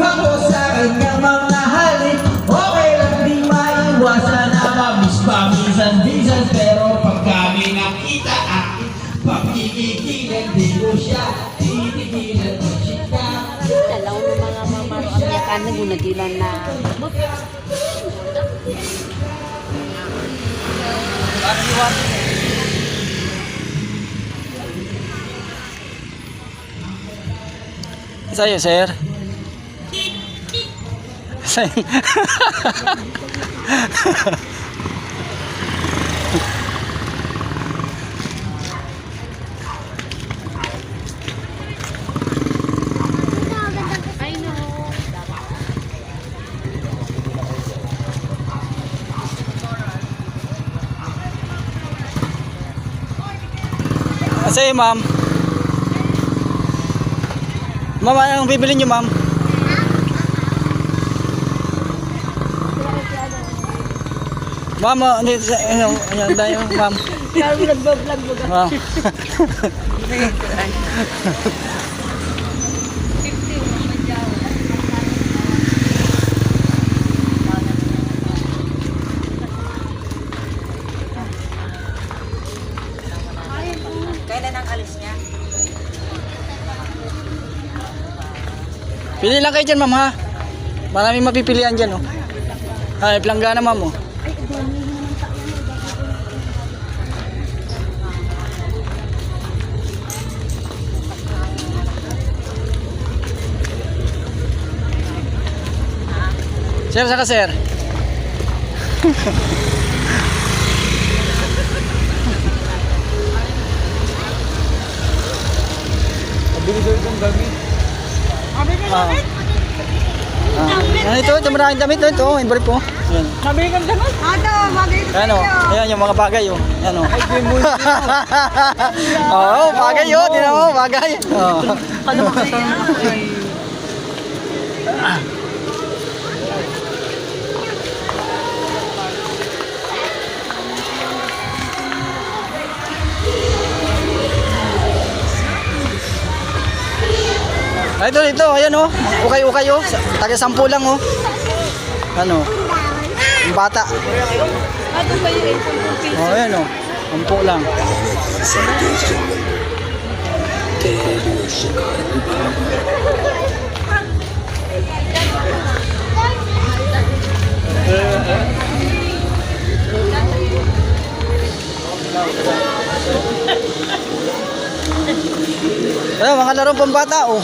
ako sa kanyang mga halik. Okay lang di maiwasan na mamiss paminsan-minsan. Pero pag kami nakita akin, pagkikikilan di ko siya titigilan mo chika. Dalaw ng mga mamaramyakan na gunatilan na sa'yo, sir. Sa'yo. Sa'yo, ma'am. Ma'am, anong bibili niyo, ma'am? Ma'am, ano tayo, ma'am? kaya nagbablog mo ka. Ma'am. Kailan ang alis niya? Pili lang kayo dyan, ma'am, ha? Maraming mapipilian dyan, oh. Ay, planggana, ma'am, oh. Sir, saka, sir. Ito, maraming damit ito, imbre po. Ayan. Nabili kang damit? Ano, bagay ito Ayan, oh. Ayan yung mga bagay, oh. Ayan, oh. Oo, bagay, oh. Tingnan mo, bagay. Oh. Ano ba kaya? Ay, ito, ayan, oh. Ukay-ukay, oh. Taga 10 lang, oh. Ano? Yung bata. Ano ba yun? Oh, ayan, oh. 10 lang. Ayan, mga larong pambata, oh.